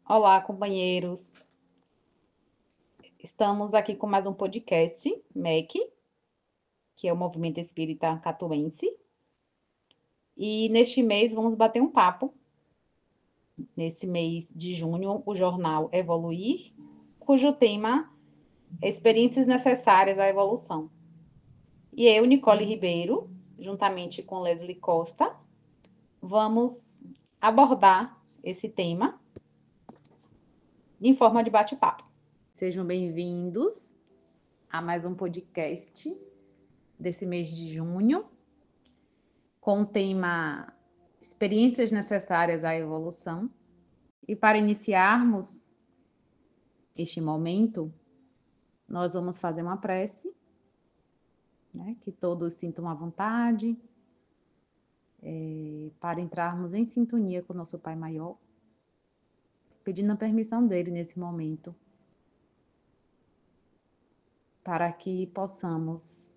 Olá, companheiros. Estamos aqui com mais um podcast, MEC, que é o Movimento Espírita Catuense. E neste mês vamos bater um papo. Nesse mês de junho, o jornal Evoluir, cujo tema é Experiências Necessárias à Evolução. E eu, Nicole Ribeiro, juntamente com Leslie Costa, vamos abordar esse tema em forma de bate-papo. Sejam bem-vindos a mais um podcast desse mês de junho, com o tema Experiências Necessárias à Evolução. E para iniciarmos este momento, nós vamos fazer uma prece, né, que todos sintam à vontade, para entrarmos em sintonia com o nosso Pai Maior, pedindo a permissão dele nesse momento, para que possamos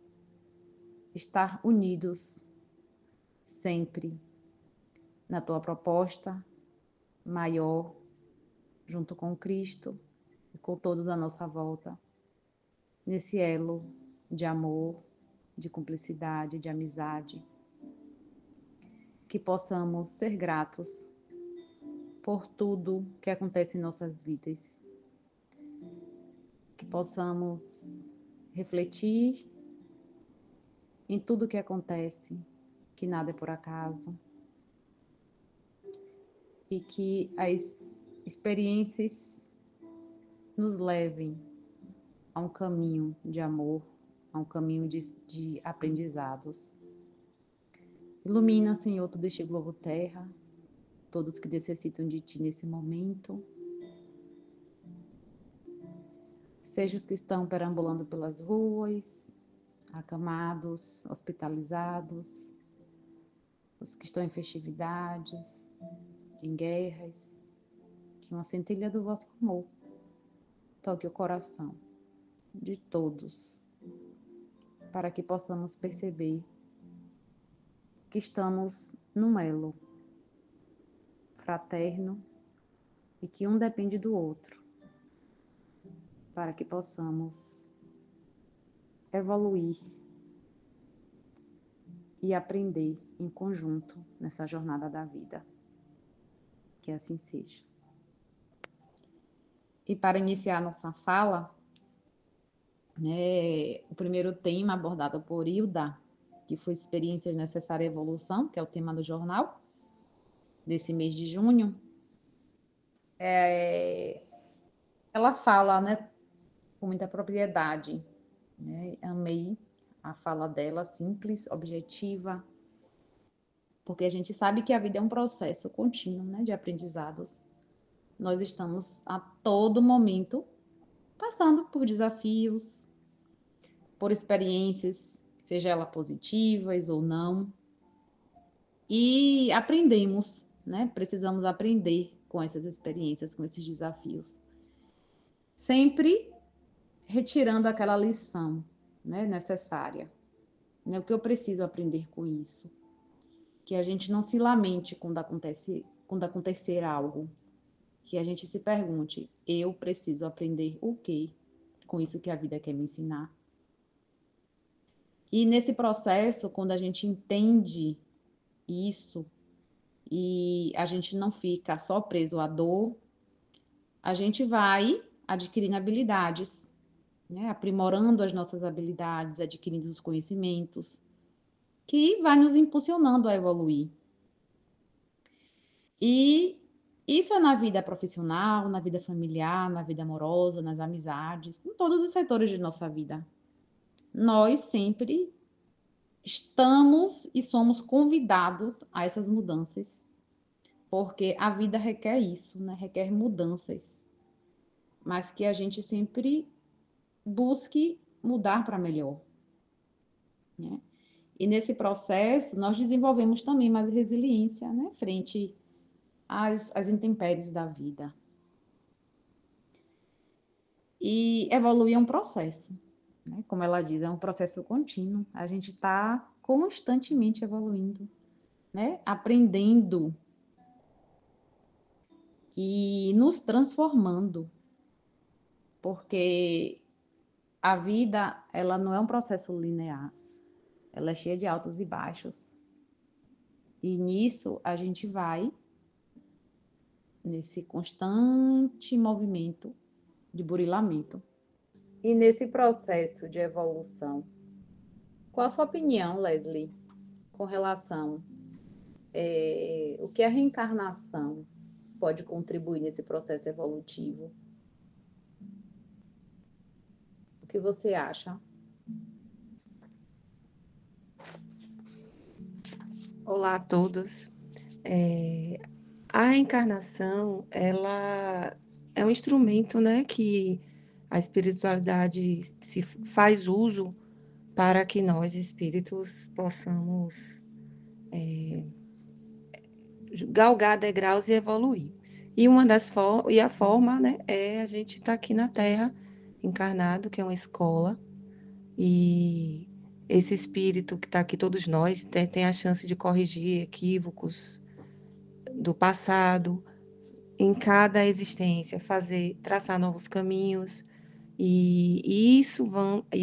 estar unidos sempre na tua proposta maior, junto com Cristo e com todos à nossa volta, nesse elo de amor, de cumplicidade, de amizade, que possamos ser gratos por tudo que acontece em nossas vidas, que possamos refletir em tudo que acontece, que nada é por acaso, e que as experiências nos levem a um caminho de amor, a um caminho de aprendizados. Ilumina, Senhor, todo este globo terra, todos que necessitam de Ti nesse momento. Seja os que estão perambulando pelas ruas, acamados, hospitalizados, os que estão em festividades, em guerras, que uma centelha do vosso amor toque o coração de todos, para que possamos perceber que estamos num elo fraterno e que um depende do outro, para que possamos evoluir e aprender em conjunto nessa jornada da vida. Que assim seja. E para iniciar nossa fala, né, o primeiro tema abordado por Hilda, que foi Experiências Necessárias à Evolução, que é o tema do jornal desse mês de junho, ela fala, né, com muita propriedade, né? Amei a fala dela, simples, objetiva, porque a gente sabe que a vida é um processo contínuo, né, de aprendizados. Nós estamos a todo momento passando por desafios, por experiências, seja ela positivas ou não, e aprendemos, né? Precisamos aprender com essas experiências, com esses desafios. Sempre retirando aquela lição, né, necessária. Né? O que eu preciso aprender com isso? Que a gente não se lamente quando acontecer algo. Que a gente se pergunte, eu preciso aprender o quê com isso que a vida quer me ensinar? E nesse processo, quando a gente entende isso e a gente não fica só preso à dor, a gente vai adquirindo habilidades, né? Aprimorando as nossas habilidades, adquirindo os conhecimentos, que vai nos impulsionando a evoluir. E isso é na vida profissional, na vida familiar, na vida amorosa, nas amizades, em todos os setores de nossa vida. Nós sempre estamos e somos convidados a essas mudanças, porque a vida requer isso, né? Requer mudanças, mas que a gente sempre busque mudar para melhor, né? E nesse processo, nós desenvolvemos também mais resiliência, né? Frente às intempéries da vida. E evoluir é um processo, né? Como ela diz, é um processo contínuo. A gente está constantemente evoluindo, né? Aprendendo. e nos transformando, porque a vida, ela não é um processo linear, ela é cheia de altos e baixos. E nisso a gente vai nesse constante movimento de burilamento. E nesse processo de evolução, qual a sua opinião, Leslie, com relação o que a reencarnação pode contribuir nesse processo evolutivo? O que você acha? Olá a todos. A encarnação, ela é um instrumento, né, que a espiritualidade se faz uso para que nós, espíritos, possamos galgar degraus e evoluir. E uma das e a forma, né, é a gente estar aqui na Terra, encarnado, que é uma escola, e esse espírito que está aqui, todos nós, tem a chance de corrigir equívocos do passado, em cada existência, traçar novos caminhos, e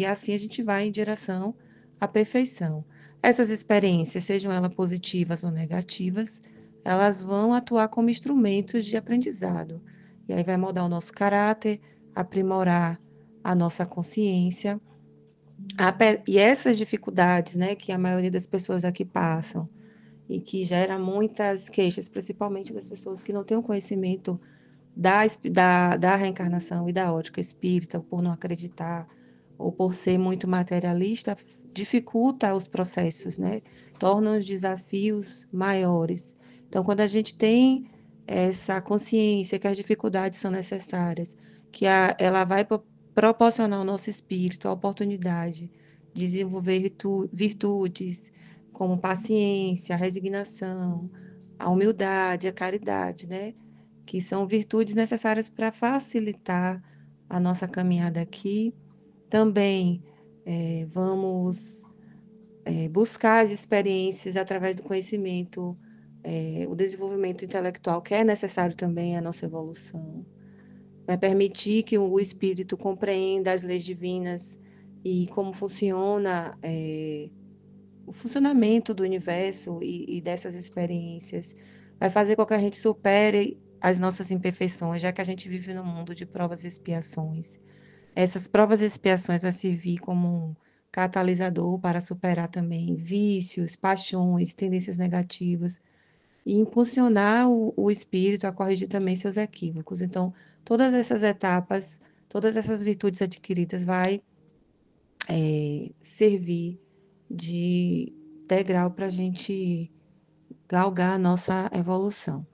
assim a gente vai em direção à perfeição. Essas experiências, sejam elas positivas ou negativas, elas vão atuar como instrumentos de aprendizado. E aí vai moldar o nosso caráter, aprimorar a nossa consciência. E essas dificuldades, né, que a maioria das pessoas aqui passam, e que gera muitas queixas, principalmente das pessoas que não têm o conhecimento da reencarnação e da ótica espírita, por não acreditar ou por ser muito materialista, dificulta os processos, né? Torna os desafios maiores. Então, quando a gente tem essa consciência que as dificuldades são necessárias, ela vai proporcionar ao nosso espírito a oportunidade de desenvolver virtudes como paciência, a resignação, a humildade, a caridade, né? Que são virtudes necessárias para facilitar a nossa caminhada aqui. Também vamos buscar as experiências através do conhecimento, o desenvolvimento intelectual, que é necessário também à nossa evolução. Vai permitir que o espírito compreenda as leis divinas e como funciona o funcionamento do universo e dessas experiências. Vai fazer com que a gente supere as nossas imperfeições, já que a gente vive num mundo de provas e expiações. Essas provas e expiações vão servir como um catalisador para superar também vícios, paixões, tendências negativas e impulsionar o espírito a corrigir também seus equívocos. Então, todas essas etapas, todas essas virtudes adquiridas vai servir de degrau para a gente galgar a nossa evolução.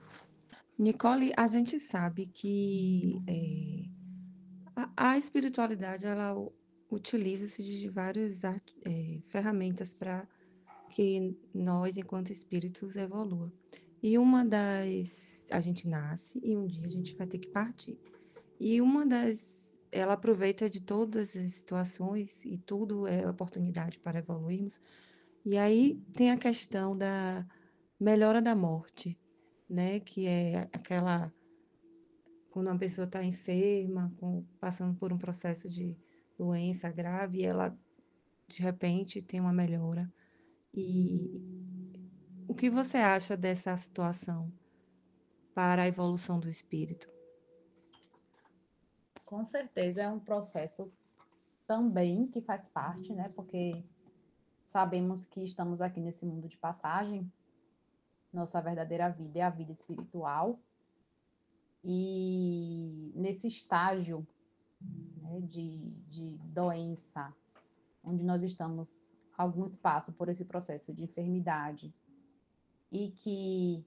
Nicole, a gente sabe que a espiritualidade ela utiliza-se de várias ferramentas para que nós, enquanto espíritos, evolua. E uma das. A gente nasce e um dia a gente vai ter que partir. E uma das. Ela aproveita de todas as situações e tudo é oportunidade para evoluirmos. E aí tem a questão da melhora da morte, né? Que é aquela quando uma pessoa está enferma, passando por um processo de doença grave, e ela de repente tem uma melhora. E o que você acha dessa situação para a evolução do espírito? Com certeza é um processo também que faz parte, né? Porque sabemos que estamos aqui nesse mundo de passagem, nossa verdadeira vida é a vida espiritual, e nesse estágio, né, de doença, onde nós estamos algum espaço por esse processo de enfermidade e que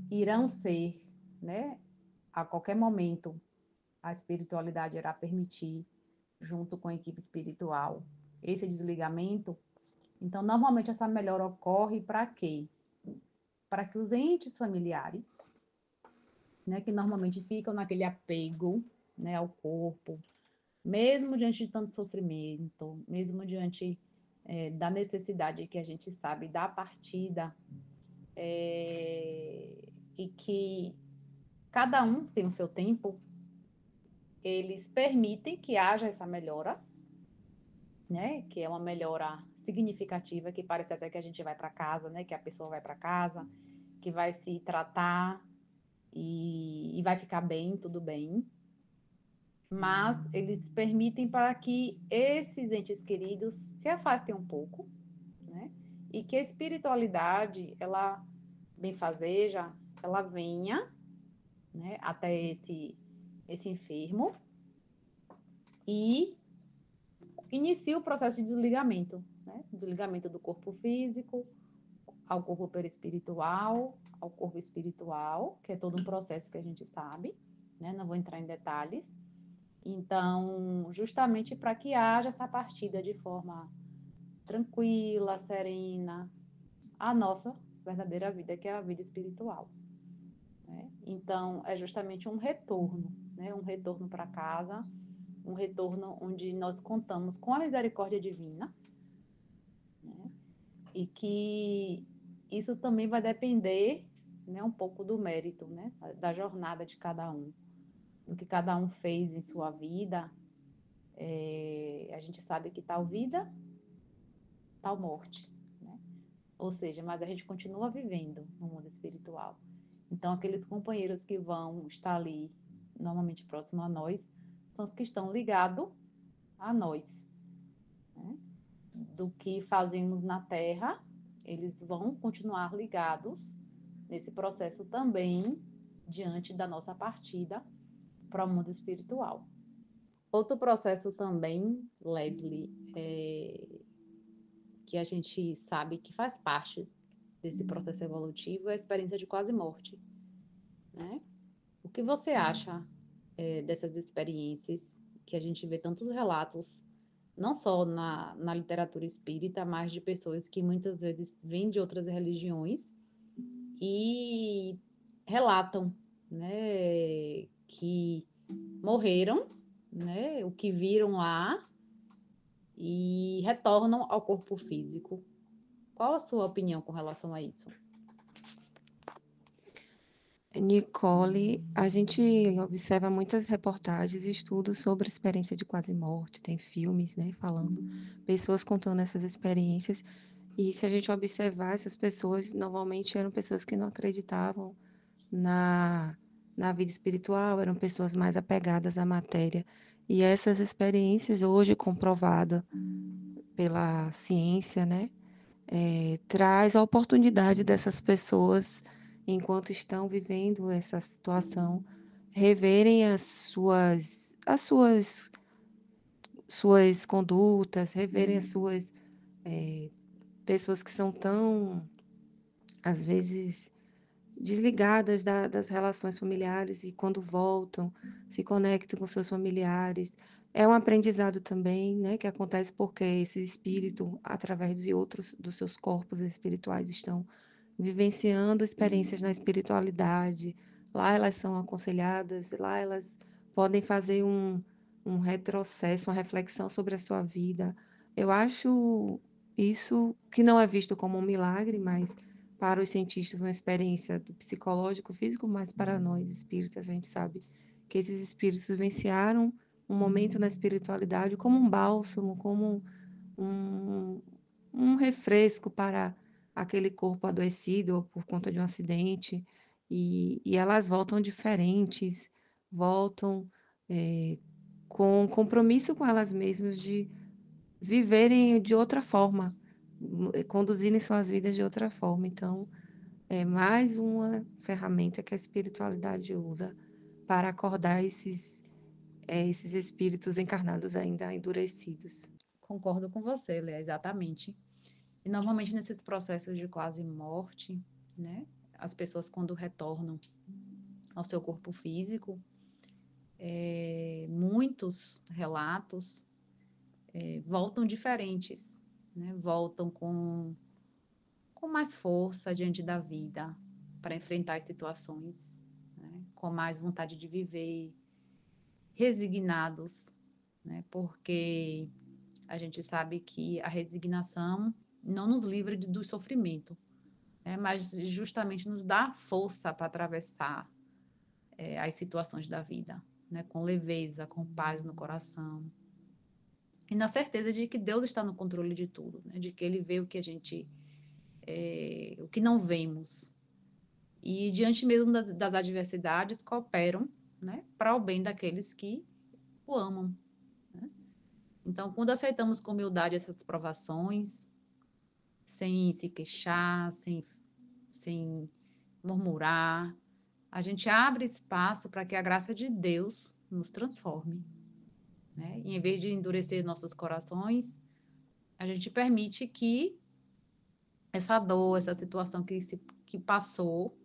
irão ser, né, a qualquer momento, a espiritualidade irá permitir, junto com a equipe espiritual, esse desligamento. Então, normalmente essa melhora ocorre para quê? Para que os entes familiares, né, que normalmente ficam naquele apego, né, ao corpo, mesmo diante de tanto sofrimento, mesmo diante da necessidade que a gente sabe da partida, e que cada um tem o seu tempo, eles permitem que haja essa melhora, né? Que é uma melhora significativa, que parece até que a gente vai para casa, né? Que a pessoa vai para casa, que vai se tratar e vai ficar bem, tudo bem. Mas eles permitem para que esses entes queridos se afastem um pouco, né? E que a espiritualidade, ela benfazeja, ela venha, né, até esse enfermo e inicia o processo de desligamento, né? Desligamento do corpo físico ao corpo perispiritual, ao corpo espiritual, que é todo um processo que a gente sabe, né? Não vou entrar em detalhes. Então, justamente para que haja essa partida de forma tranquila, serena, a nossa verdadeira vida, que é a vida espiritual, né? Então, é justamente um retorno, né? Um retorno para casa, um retorno onde nós contamos com a misericórdia divina, né? E que isso também vai depender, né, um pouco do mérito, né, da jornada de cada um, do que cada um fez em sua vida. A gente sabe que tal vida, tal morte, né? Ou seja, mas a gente continua vivendo no mundo espiritual. Então, aqueles companheiros que vão estar ali, normalmente próximo a nós, são os que estão ligados a nós, né? Do que fazemos na Terra, eles vão continuar ligados nesse processo também, diante da nossa partida para o mundo espiritual. Outro processo também, Leslie, que a gente sabe que faz parte desse processo evolutivo é a experiência de quase morte, né? O que você acha dessas experiências que a gente vê tantos relatos, não só na literatura espírita, mas de pessoas que muitas vezes vêm de outras religiões e relatam, né, que morreram, né, o que viram lá e retornam ao corpo físico. Qual a sua opinião com relação a isso? Nicole, a gente observa muitas reportagens e estudos sobre a experiência de quase morte, tem filmes, né, falando, pessoas contando essas experiências, e se a gente observar, essas pessoas normalmente eram pessoas que não acreditavam na, na vida espiritual, eram pessoas mais apegadas à matéria, e essas experiências, hoje comprovada pela ciência, né, traz a oportunidade dessas pessoas, enquanto estão vivendo essa situação, reverem suas condutas, reverem as suas pessoas que são tão, às vezes, desligadas das relações familiares e quando voltam, se conectam com seus familiares. É um aprendizado também, né, que acontece porque esse espírito, através de outros dos seus corpos espirituais, estão vivenciando experiências na espiritualidade. Lá elas são aconselhadas, lá elas podem fazer um retrocesso, uma reflexão sobre a sua vida. Eu acho isso que não é visto como um milagre, mas para os cientistas uma experiência do psicológico, físico, mas para nós espíritas a gente sabe que esses espíritos vivenciaram um momento na espiritualidade como um bálsamo, como um, um refresco para aquele corpo adoecido ou por conta de um acidente, e elas voltam diferentes, voltam com compromisso com elas mesmas de viverem de outra forma, conduzirem suas vidas de outra forma. Então, é mais uma ferramenta que a espiritualidade usa para acordar esses espíritos encarnados ainda endurecidos. Concordo com você, Lê, exatamente. E normalmente nesses processos de quase morte, né, as pessoas quando retornam ao seu corpo físico, muitos relatos voltam diferentes, né, voltam com mais força diante da vida para enfrentar as situações, né, com mais vontade de viver, resignados, né, porque a gente sabe que a resignação não nos livra do sofrimento, né, mas justamente nos dá força para atravessar as situações da vida, né? Com leveza, com paz no coração. E na certeza de que Deus está no controle de tudo, né? De que Ele vê o que a gente, o que não vemos. E diante mesmo das adversidades, cooperam, né? Para o bem daqueles que o amam, né? Então, quando aceitamos com humildade essas provações, sem se queixar, sem murmurar, a gente abre espaço para que a graça de Deus nos transforme, né? E em vez de endurecer nossos corações, a gente permite que essa dor, essa situação que passou,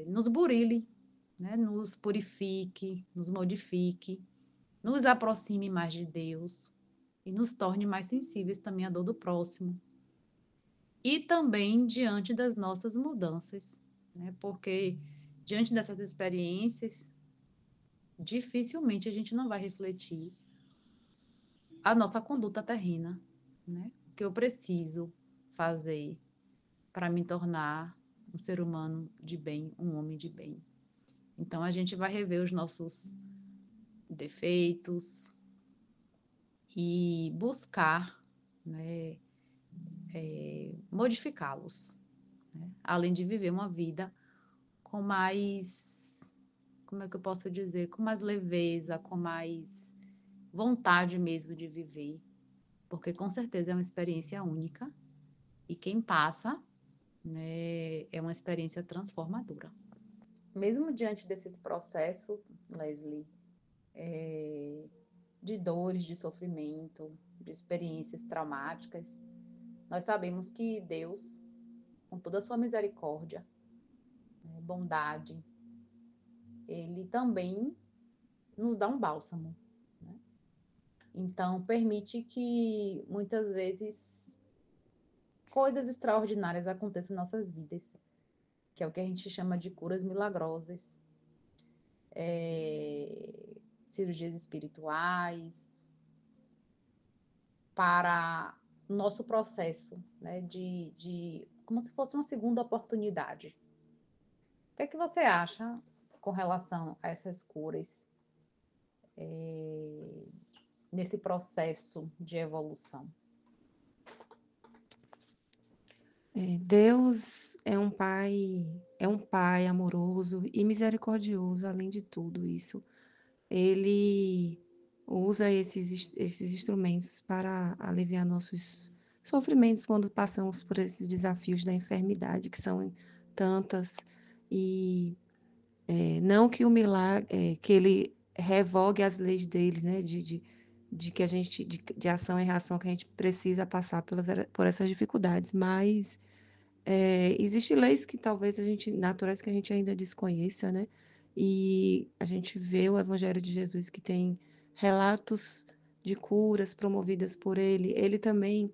nos burile, né? Nos purifique, nos modifique, nos aproxime mais de Deus e nos torne mais sensíveis também à dor do próximo. E também diante das nossas mudanças, né? Porque diante dessas experiências, dificilmente a gente não vai refletir a nossa conduta terrena, né? O que eu preciso fazer para me tornar um ser humano de bem, um homem de bem. Então a gente vai rever os nossos defeitos e buscar, né, modificá-los, né? Além de viver uma vida com mais, como é que eu posso dizer, com mais leveza, com mais vontade mesmo de viver, porque com certeza é uma experiência única e quem passa, né, é uma experiência transformadora. Mesmo diante desses processos, Leslie, de dores, de sofrimento, de experiências traumáticas, nós sabemos que Deus, com toda a sua misericórdia, né, bondade, Ele também nos dá um bálsamo, né? Então, permite que muitas vezes coisas extraordinárias aconteçam em nossas vidas, que é o que a gente chama de curas milagrosas, cirurgias espirituais, para o nosso processo, né, como se fosse uma segunda oportunidade. O que é que você acha com relação a essas curas, nesse processo de evolução? Deus é um pai amoroso e misericordioso, além de tudo isso. Ele usa esses instrumentos para aliviar nossos sofrimentos quando passamos por esses desafios da enfermidade, que são tantas, e não que o milagre, que ele revogue as leis deles, né, de que a gente, de ação e reação, que a gente precisa passar por essas dificuldades, mas existem leis que talvez a gente, naturais que a gente ainda desconheça, né? E a gente vê o Evangelho de Jesus que tem relatos de curas promovidas por ele. Ele também,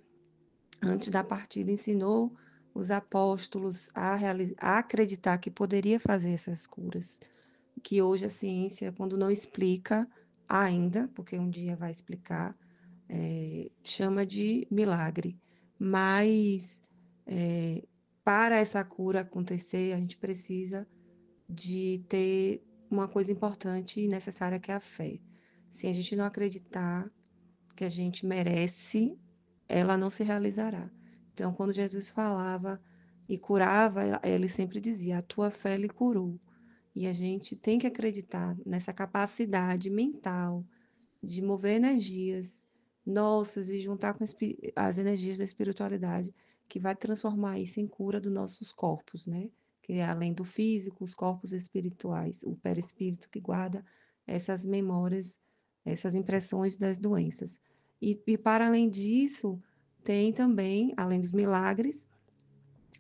antes da partida, ensinou os apóstolos a acreditar que poderia fazer essas curas, que hoje a ciência, quando não explica ainda, porque um dia vai explicar, chama de milagre. Mas é, para essa cura acontecer, a gente precisa de ter uma coisa importante e necessária que é a fé. Se a gente não acreditar que a gente merece, ela não se realizará. Então, quando Jesus falava e curava, ele sempre dizia: a tua fé lhe curou. E a gente tem que acreditar nessa capacidade mental de mover energias nossas e juntar com as energias da espiritualidade, que vai transformar isso em cura dos nossos corpos, né? Que é além do físico, os corpos espirituais, o perispírito que guarda essas memórias, essas impressões das doenças. E para além disso, tem também, além dos milagres,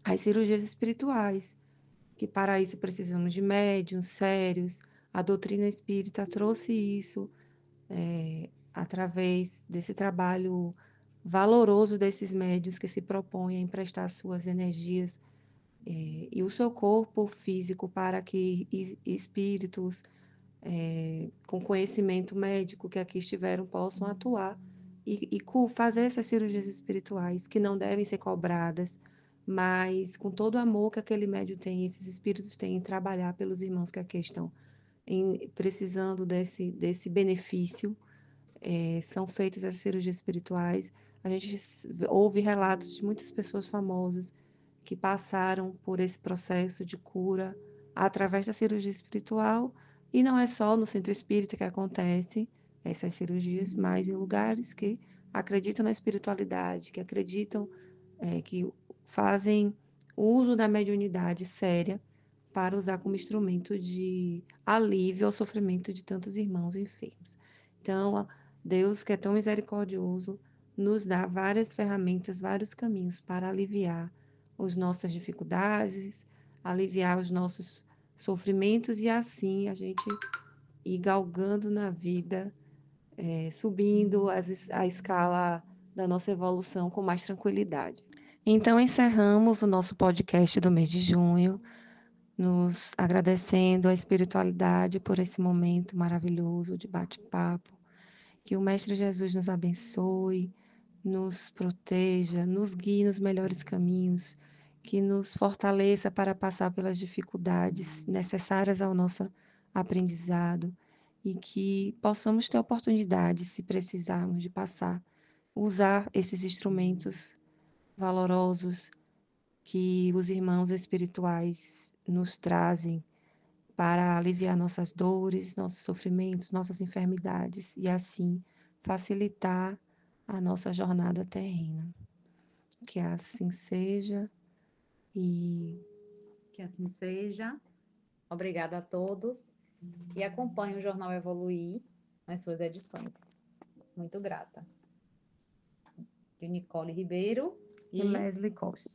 as cirurgias espirituais, que para isso precisamos de médiuns sérios. A doutrina espírita trouxe isso através desse trabalho valoroso desses médiuns que se propõem a emprestar suas energias e o seu corpo físico para que espíritos com conhecimento médico que aqui estiveram possam atuar e fazer essas cirurgias espirituais que não devem ser cobradas, mas com todo o amor que aquele médium tem, esses espíritos têm em trabalhar pelos irmãos que aqui estão precisando desse benefício, são feitas as cirurgias espirituais. A gente ouve relatos de muitas pessoas famosas que passaram por esse processo de cura através da cirurgia espiritual, e não é só no centro espírita que acontece essas cirurgias, mas em lugares que acreditam na espiritualidade, que acreditam, que fazem uso da mediunidade séria para usar como instrumento de alívio ao sofrimento de tantos irmãos enfermos. Então, Deus, que é tão misericordioso, nos dá várias ferramentas, vários caminhos para aliviar as nossas dificuldades, aliviar os nossos sofrimentos e assim a gente ir galgando na vida, subindo a escala da nossa evolução com mais tranquilidade. Então, encerramos o nosso podcast do mês de junho, nos agradecendo a espiritualidade por esse momento maravilhoso de bate-papo. Que o Mestre Jesus nos abençoe, nos proteja, nos guie nos melhores caminhos, que nos fortaleça para passar pelas dificuldades necessárias ao nosso aprendizado e que possamos ter oportunidade, se precisarmos de passar, usar esses instrumentos valorosos que os irmãos espirituais nos trazem para aliviar nossas dores, nossos sofrimentos, nossas enfermidades e assim facilitar a nossa jornada terrena. Que assim seja e Que assim seja. Obrigada a todos e acompanhe o Jornal Evoluir nas suas edições. Muito grata. De Nicole Ribeiro e e Leslie Costa.